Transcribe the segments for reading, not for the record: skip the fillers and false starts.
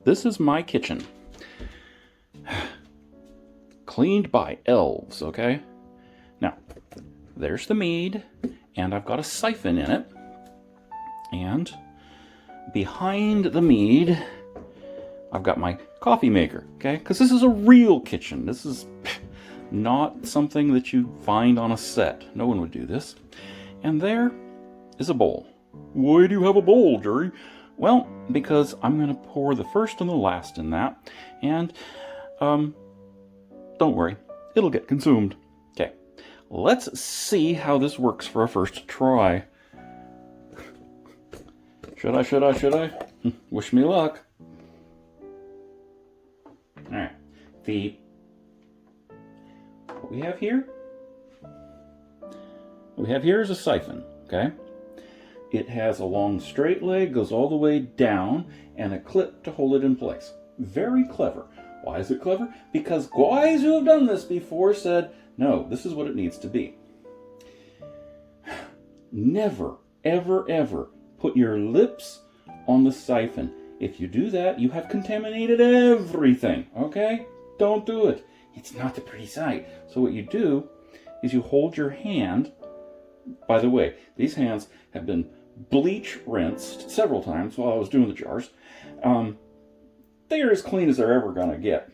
This is my kitchen. Cleaned by elves, okay? Now, there's the mead, and I've got a siphon in it. And behind the mead, I've got my coffee maker, okay? Because this is a real kitchen. This is not something that you find on a set. No one would do this. And there is a bowl. Why do you have a bowl, Jerry? Well, because I'm going to pour the first and the last in that. And, don't worry, it'll get consumed. Okay, let's see how this works for a first try. Should I? Wish me luck. Alright, what we have here is a siphon, okay? It has a long straight leg, goes all the way down, and a clip to hold it in place. Very clever. Why is it clever? Because guys who have done this before said, no, this is what it needs to be. Never, ever, ever put your lips on the siphon. If you do that, you have contaminated everything, okay? Don't do it. It's not a pretty sight. So what you do is you hold your hand. By the way, these hands have been bleach rinsed several times while I was doing the jars. They're as clean as they're ever gonna get.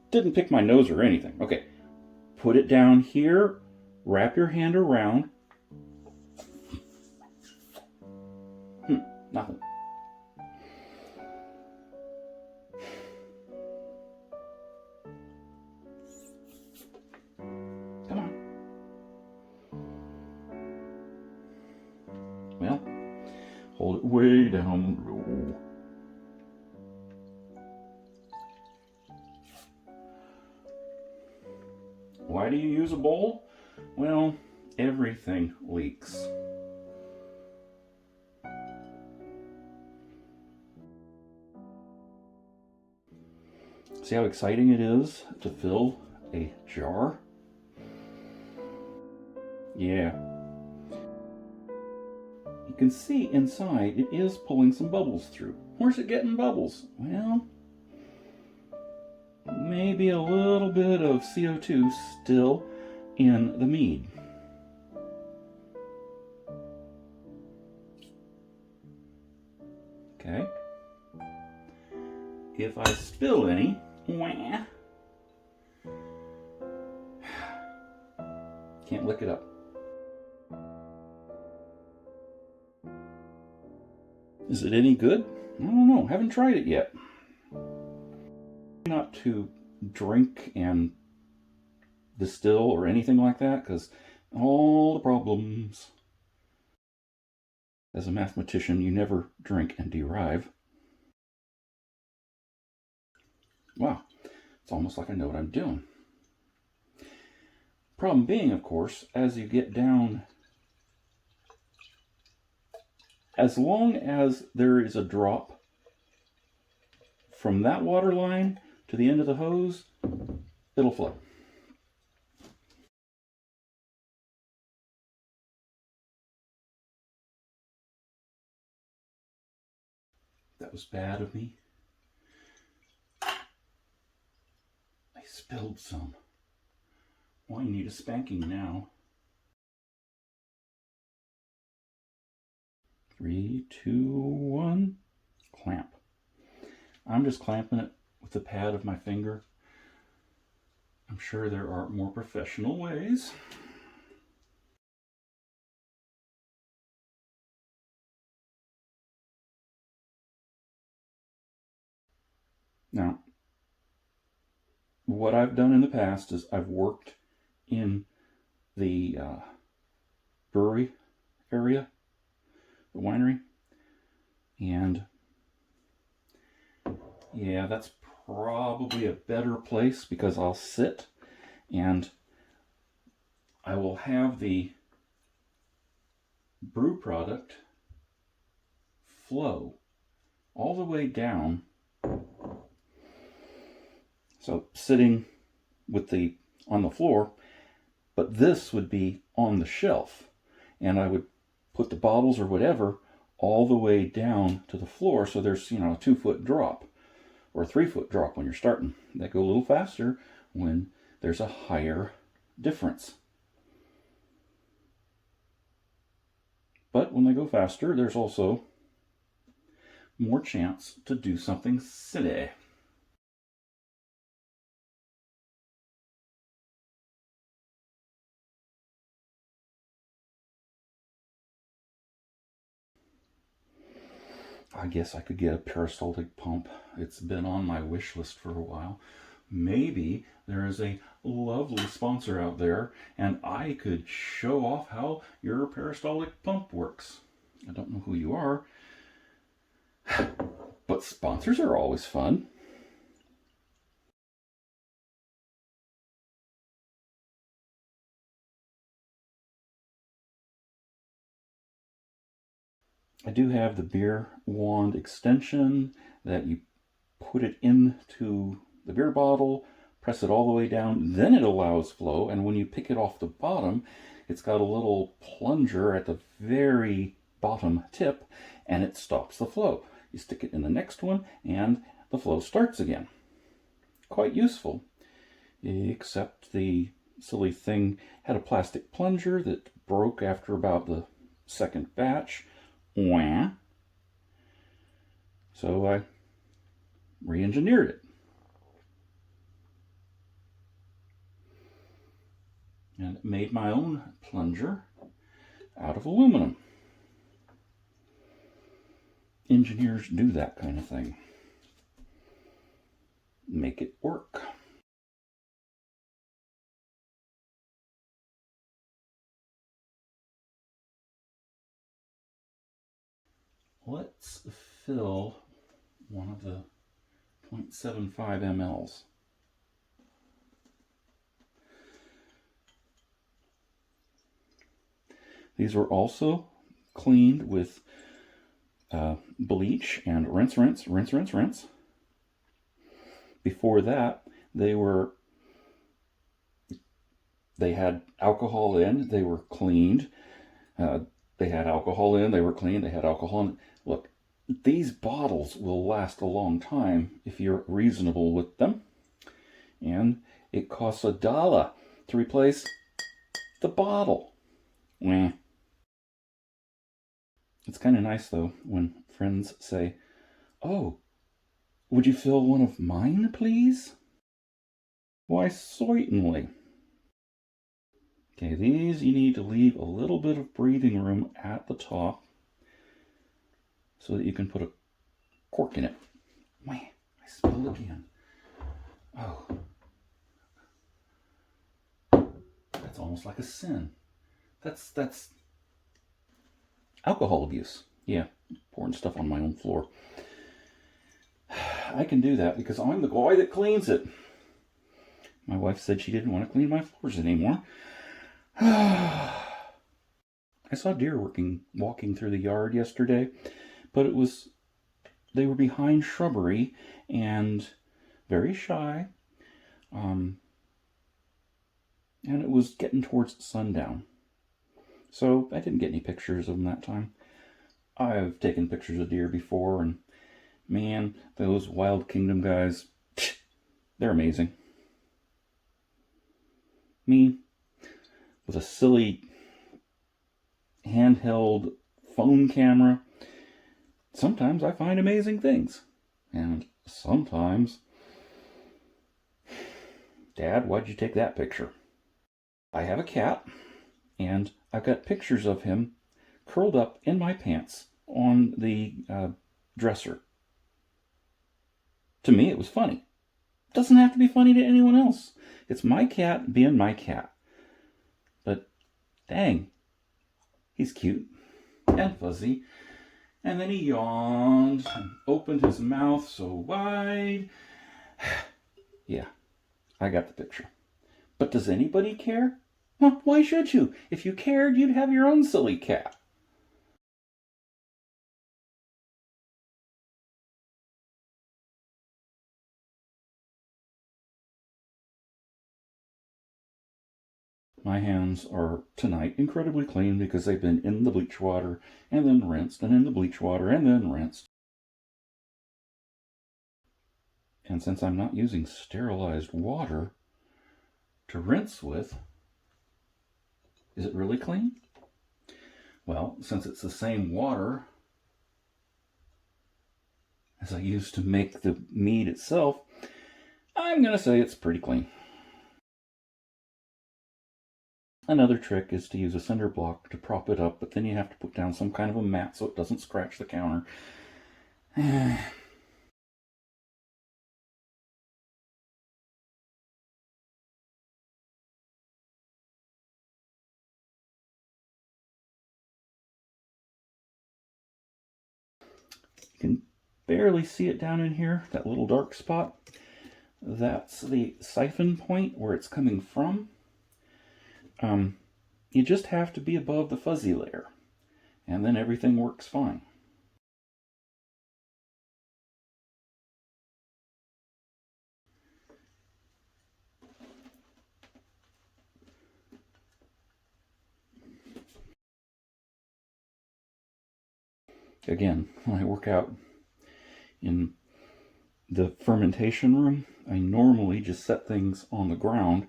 Didn't pick my nose or anything. Okay, put it down here, wrap your hand around. Nothing. Come on. Well, hold it way down low. Why do you use a bowl? Well, everything leaks. See how exciting it is to fill a jar? Yeah. You can see inside it is pulling some bubbles through. Where's it getting bubbles? Well, maybe a little bit of CO2 still in the mead. Okay. If I spill any, can't lick it up. Is it any good? I don't know. Haven't tried it yet. Not to drink and distill or anything like that, because all the problems. As a mathematician, you never drink and derive. Wow, it's almost like I know what I'm doing. Problem being, of course, as you get down, as long as there is a drop from that water line to the end of the hose, it'll flow. That was bad of me. I spilled some. Well, I need a spanking now. 3, 2, 1, clamp. I'm just clamping it with the pad of my finger. I'm sure there are more professional ways. Now, what I've done in the past is I've worked in the brewery area, the winery, and yeah, that's probably a better place because I'll sit and I will have the brew product flow all the way down. So sitting with on the floor, but this would be on the shelf, and I would put the bottles or whatever all the way down to the floor, so there's, a 2-foot drop. or a 3-foot drop when you're starting. They go a little faster when there's a higher difference. But when they go faster, there's also more chance to do something silly. I guess I could get a peristaltic pump. It's been on my wish list for a while. Maybe there is a lovely sponsor out there and I could show off how your peristaltic pump works. I don't know who you are, but sponsors are always fun. I do have the beer wand extension that you put it into the beer bottle, press it all the way down, then it allows flow, and when you pick it off the bottom, it's got a little plunger at the very bottom tip, and it stops the flow. You stick it in the next one, and the flow starts again. Quite useful, except the silly thing had a plastic plunger that broke after about the second batch. So I re-engineered it. And made my own plunger out of aluminum. Engineers do that kind of thing. Make it work. Let's fill one of the 0.75 mLs. These were also cleaned with bleach and rinse, rinse, rinse, rinse, rinse. Before that, they had alcohol in, they were cleaned. They had alcohol in, they were cleaned, they had alcohol in. Look, these bottles will last a long time if you're reasonable with them. And it costs $1 to replace the bottle. It's kind of nice, though, when friends say, "Oh, would you fill one of mine, please?" Why, certainly. Okay, these you need to leave a little bit of breathing room at the top so that you can put a cork in it. I spilled again. Oh. That's almost like a sin. That's alcohol abuse. Yeah, pouring stuff on my own floor. I can do that because I'm the guy that cleans it. My wife said she didn't want to clean my floors anymore. I saw deer walking through the yard yesterday, but they were behind shrubbery and very shy. And it was getting towards sundown. So I didn't get any pictures of them that time. I've taken pictures of deer before, and man, those Wild Kingdom guys, they're amazing. Me, with a silly handheld phone camera, sometimes I find amazing things. And sometimes, "Dad, why'd you take that picture?" I have a cat, and I've got pictures of him curled up in my pants on the dresser. To me, it was funny. It doesn't have to be funny to anyone else. It's my cat being my cat. But dang, he's cute and fuzzy. And then he yawned and opened his mouth so wide. Yeah, I got the picture. But does anybody care? Well, why should you? If you cared, you'd have your own silly cat. My hands are tonight incredibly clean because they've been in the bleach water and then rinsed, and in the bleach water and then rinsed. And since I'm not using sterilized water to rinse with, is it really clean? Well, since it's the same water as I used to make the mead itself, I'm going to say it's pretty clean. Another trick is to use a cinder block to prop it up, but then you have to put down some kind of a mat so it doesn't scratch the counter. You can barely see it down in here, that little dark spot. That's the siphon point where it's coming from. You just have to be above the fuzzy layer, and then everything works fine. Again, when I work out in the fermentation room, I normally just set things on the ground.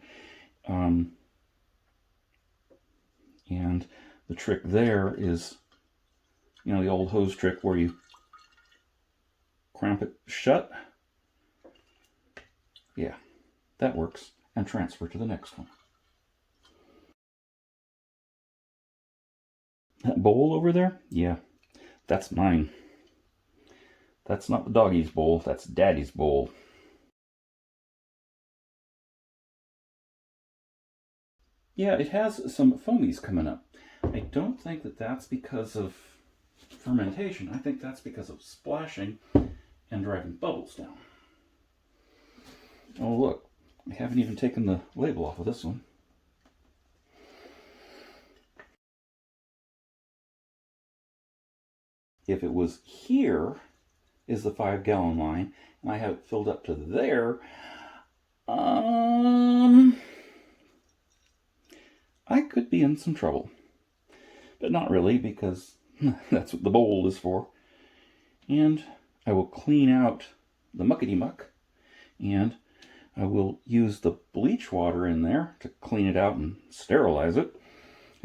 And the trick there is, you know, the old hose trick where you cramp it shut. Yeah, that works. And transfer to the next one. That bowl over there? Yeah, that's mine. That's not the doggy's bowl, that's Daddy's bowl. Yeah, it has some foamies coming up. I don't think that that's because of fermentation. I think that's because of splashing and driving bubbles down. Oh, look, I haven't even taken the label off of this one. If it was here is the 5-gallon line, and I have it filled up to there, I could be in some trouble. But not really, because that's what the bowl is for. And I will clean out the muckety muck, and I will use the bleach water in there to clean it out and sterilize it,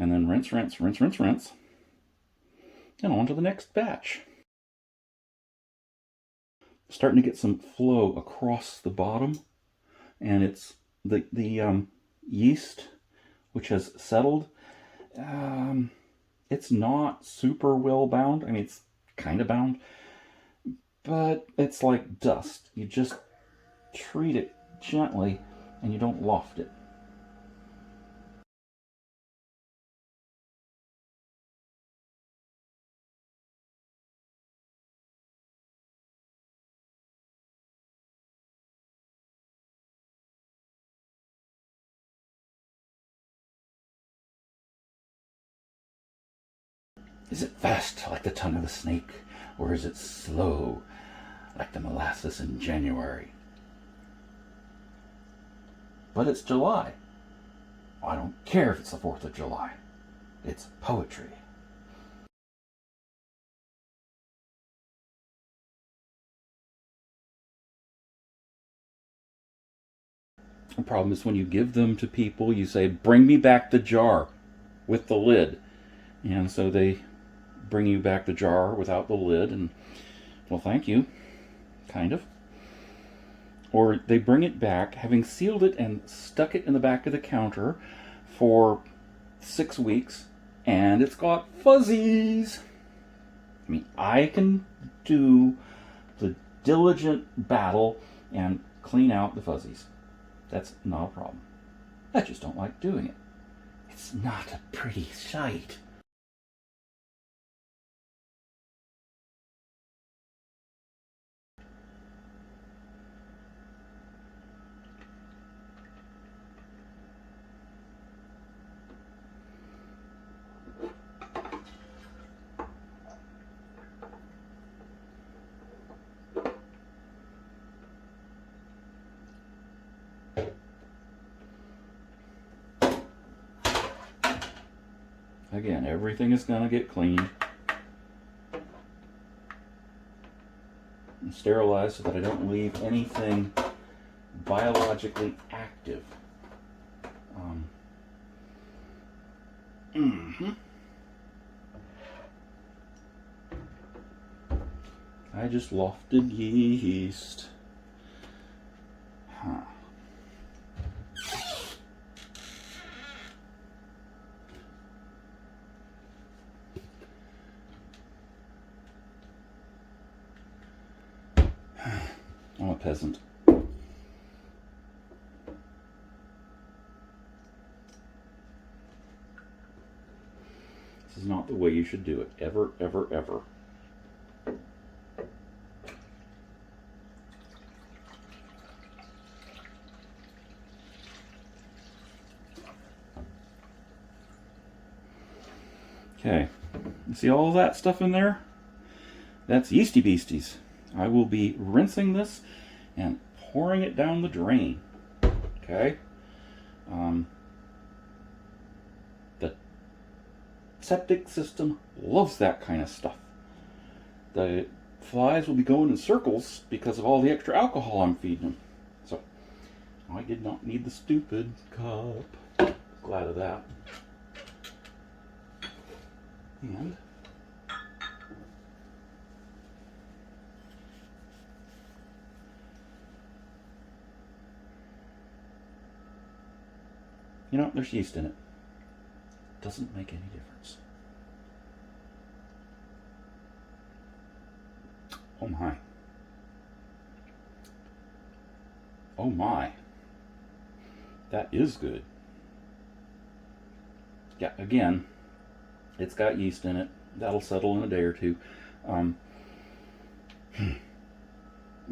and then rinse, rinse, rinse, rinse, rinse, and on to the next batch. Starting to get some flow across the bottom, and it's the yeast which has settled. It's not super well bound. I mean, it's kind of bound, but it's like dust. You just treat it gently and you don't loft it. Is it fast like the tongue of the snake, or is it slow like the molasses in January? But it's July. I don't care if it's the 4th of July. It's poetry. The problem is when you give them to people, you say, bring me back the jar with the lid. And so they bring you back the jar without the lid, and, well, thank you, kind of. Or they bring it back, having sealed it and stuck it in the back of the counter for 6 weeks, and it's got fuzzies. I mean, I can do the diligent battle and clean out the fuzzies. That's not a problem. I just don't like doing it. It's not a pretty sight. Again, everything is going to get clean. and sterilize so that I don't leave anything biologically active. I just lofted yeast. Huh. I'm a peasant. This is not the way you should do it. Ever, ever, ever. Okay, you see all that stuff in there? That's yeasty beasties. I will be rinsing this and pouring it down the drain. Okay? The septic system loves that kind of stuff. The flies will be going in circles because of all the extra alcohol I'm feeding them. So, I did not need the stupid cup. Glad of that. And you know, there's yeast in it. Doesn't make any difference. Oh my. Oh my. That is good. Yeah, again, it's got yeast in it. That'll settle in a day or two.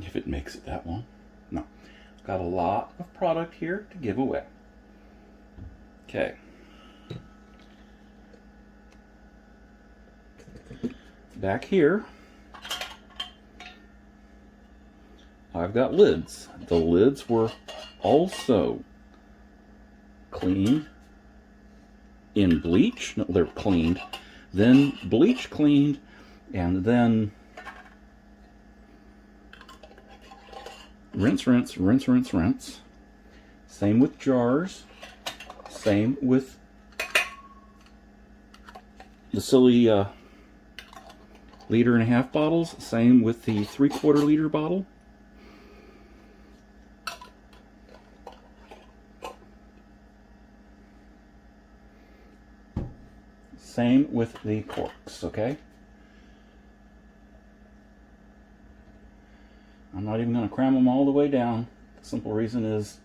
If it makes it that long. No. Got a lot of product here to give away. Okay. Back here, I've got lids. The lids were also cleaned in bleach. No, they're cleaned, then bleach cleaned, and then rinse, rinse, rinse, rinse, rinse. Same with jars. Same with the silly 1.5 liter bottles. Same with the 3/4 liter bottle. Same with the corks, okay? I'm not even going to cram them all the way down. The simple reason is,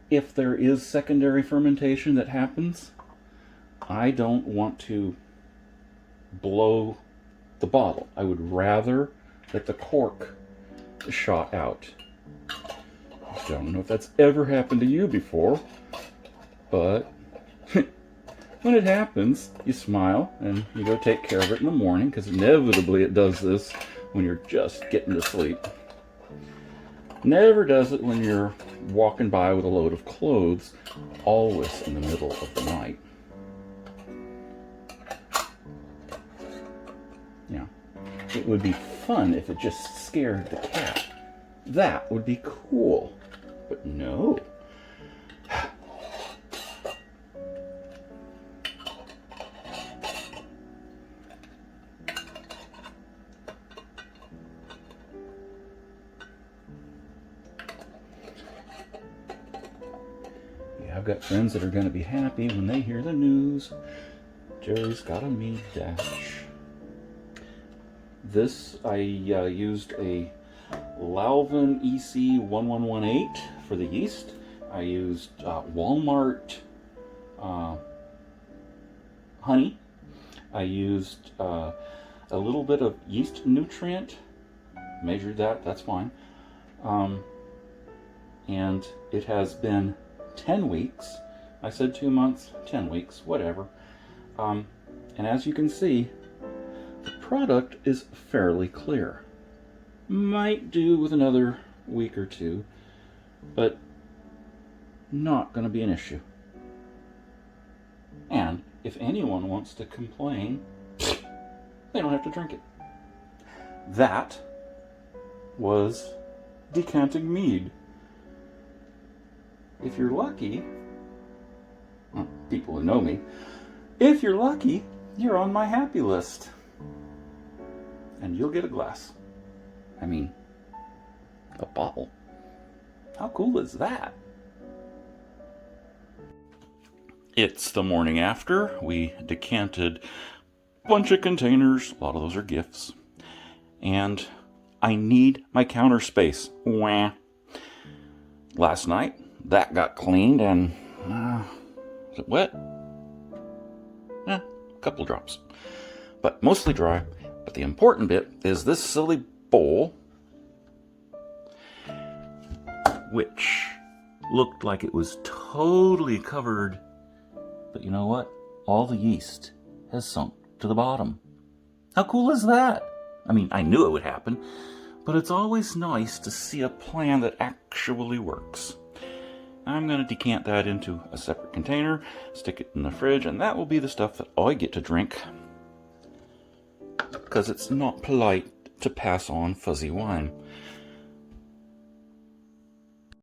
if there is secondary fermentation that happens, I don't want to blow the bottle. I would rather that the cork shot out. I don't know if that's ever happened to you before, but when it happens, you smile and you go take care of it in the morning, because inevitably it does this when you're just getting to sleep. Never does it when you're walking by with a load of clothes, always in the middle of the night. Yeah. It would be fun if it just scared the cat. That would be cool. But no. I've got friends that are going to be happy when they hear the news. Jerry's got a mead dash. This, I used a Lalvin EC 1118 for the yeast. I used Walmart honey. I used a little bit of yeast nutrient. Measured that, that's fine. And it has been 10 weeks. I said 2 months, 10 weeks, whatever. And as you can see, the product is fairly clear. Might do with another week or two, but not going to be an issue. And if anyone wants to complain, they don't have to drink it. That was Decanting Mead. If you're lucky, well, people who know me, if you're lucky, you're on my happy list. And you'll get a glass. I mean, a bottle. How cool is that? It's the morning after. We decanted a bunch of containers. A lot of those are gifts. And I need my counter space. Wah. Last night, that got cleaned and... is it wet? A couple drops. But mostly dry. But the important bit is this silly bowl, which looked like it was totally covered. But you know what? All the yeast has sunk to the bottom. How cool is that? I mean, I knew it would happen, but it's always nice to see a plan that actually works. I'm going to decant that into a separate container, stick it in the fridge, and that will be the stuff that I get to drink. Because it's not polite to pass on fuzzy wine.